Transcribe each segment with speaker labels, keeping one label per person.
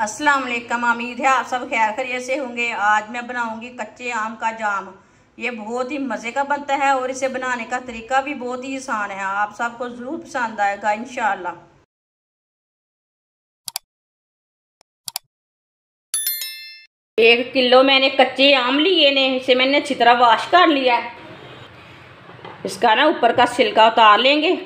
Speaker 1: अस्सलाम वालेकुम। उम्मीद है आप सब खैर खैरियत से होंगे। आज मैं बनाऊंगी कच्चे आम का जाम। ये बहुत ही मज़े का बनता है और इसे बनाने का तरीका भी बहुत ही आसान है। आप सबको ज़रूर पसंद आएगा इंशाअल्लाह। 1 किलो मैंने कच्चे आम लिए ने, इसे मैंने अच्छी तरह वॉश कर लिया है। इसका ना ऊपर का छिलका उतार लेंगे।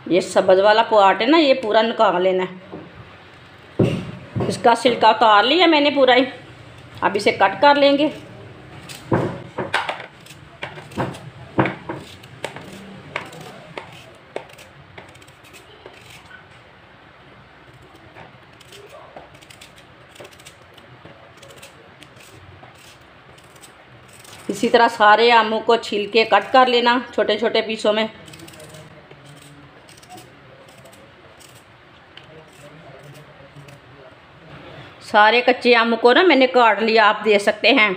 Speaker 1: ये सब्ज वाला पार्ट है ना, ये पूरा निकाल लेना है। इसका छिलका उतार लिया मैंने पूरा ही। अब इसे कट कर लेंगे। इसी तरह सारे आमों को छील के कट कर लेना छोटे छोटे पीसों में। सारे कच्चे आमों को ना मैंने काट लिया, आप देख सकते हैं।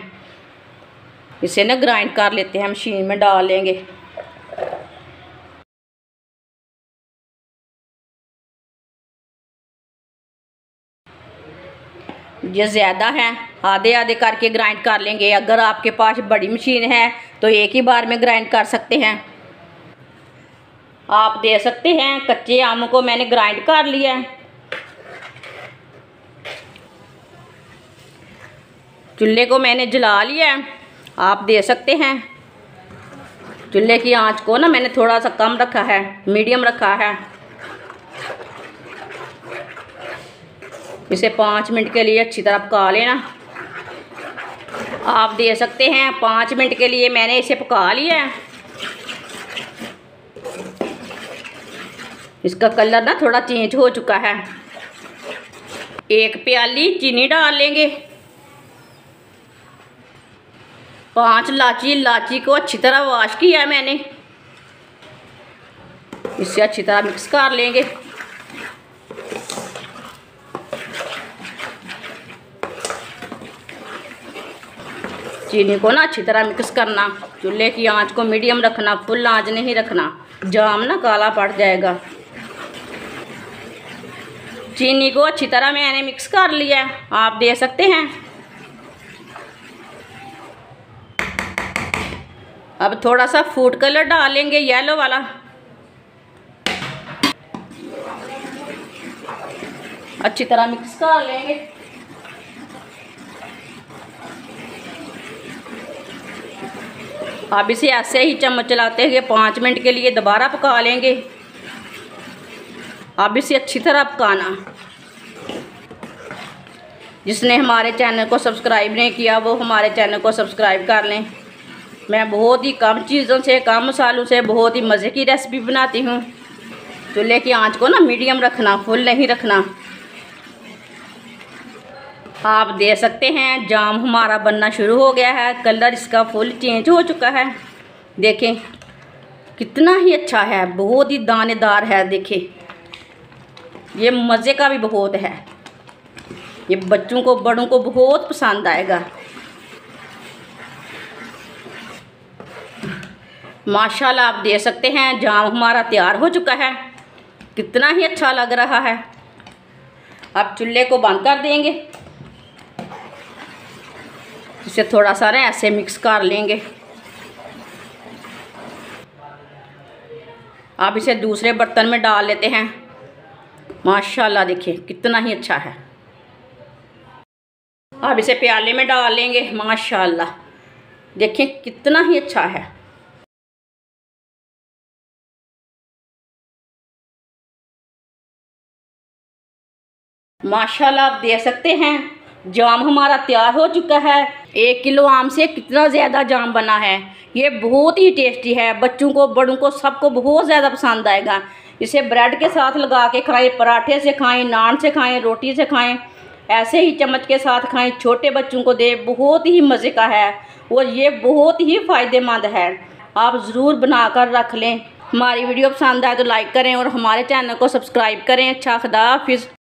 Speaker 1: इसे ना ग्राइंड कर लेते हैं, मशीन में डाल लेंगे। ये ज़्यादा है, आधे आधे करके ग्राइंड कर लेंगे। अगर आपके पास बड़ी मशीन है तो एक ही बार में ग्राइंड कर सकते हैं। आप देख सकते हैं कच्चे आमों को मैंने ग्राइंड कर लिया है। चूल्हे को मैंने जला लिया है, आप देख सकते हैं। चूल्हे की आंच को ना मैंने थोड़ा सा कम रखा है, मीडियम रखा है। इसे 5 मिनट के लिए अच्छी तरह पका लेना। आप देख सकते हैं 5 मिनट के लिए मैंने इसे पका लिया है। इसका कलर ना थोड़ा चेंज हो चुका है। 1 प्याली चीनी डाल लेंगे। 5 इलायची को अच्छी तरह वॉश किया है मैंने। इसे अच्छी तरह मिक्स कर लेंगे। चीनी को ना अच्छी तरह मिक्स करना। चूल्हे की आंच को मीडियम रखना, फुल आंच नहीं रखना, जाम ना काला पड़ जाएगा। चीनी को अच्छी तरह मैंने मिक्स कर लिया है, आप देख सकते हैं। अब थोड़ा सा फूड कलर डालेंगे, येलो वाला। अच्छी तरह मिक्स कर लेंगे। अब इसे ऐसे ही चम्मच चलाते हुए 5 मिनट के लिए दोबारा पका लेंगे। अब इसे अच्छी तरह पकाना। जिसने हमारे चैनल को सब्सक्राइब नहीं किया वो हमारे चैनल को सब्सक्राइब कर लें। मैं बहुत ही कम चीज़ों से, कम मसालों से बहुत ही मज़े की रेसिपी बनाती हूँ। चूल्हे की आंच को ना मीडियम रखना, फुल नहीं रखना। आप देख सकते हैं जाम हमारा बनना शुरू हो गया है। कलर इसका फुल चेंज हो चुका है। देखें कितना ही अच्छा है, बहुत ही दानेदार है। देखें ये मज़े का भी बहुत है। ये बच्चों को, बड़ों को बहुत पसंद आएगा। माशाल्लाह आप देख सकते हैं जाम हमारा तैयार हो चुका है। कितना ही अच्छा लग रहा है। अब चूल्हे को बंद कर देंगे। इसे थोड़ा सा ना ऐसे मिक्स कर लेंगे। अब इसे दूसरे बर्तन में डाल लेते हैं। माशाल्लाह देखिए कितना ही अच्छा है। अब इसे प्याले में डाल लेंगे। माशाल्लाह देखिए कितना ही अच्छा है। माशाल्लाह आप देख सकते हैं जाम हमारा तैयार हो चुका है। 1 किलो आम से कितना ज़्यादा जाम बना है। ये बहुत ही टेस्टी है। बच्चों को, बड़ों को, सबको बहुत ज़्यादा पसंद आएगा। इसे ब्रेड के साथ लगा के खाएं, पराठे से खाएं, नान से खाएं, रोटी से खाएं, ऐसे ही चम्मच के साथ खाएं। छोटे बच्चों को दें, बहुत ही मज़े का है और ये बहुत ही फ़ायदेमंद है। आप ज़रूर बनाकर रख लें। हमारी वीडियो पसंद आए तो लाइक करें और हमारे चैनल को सब्सक्राइब करें। अच्छा, खुदा हाफिज़।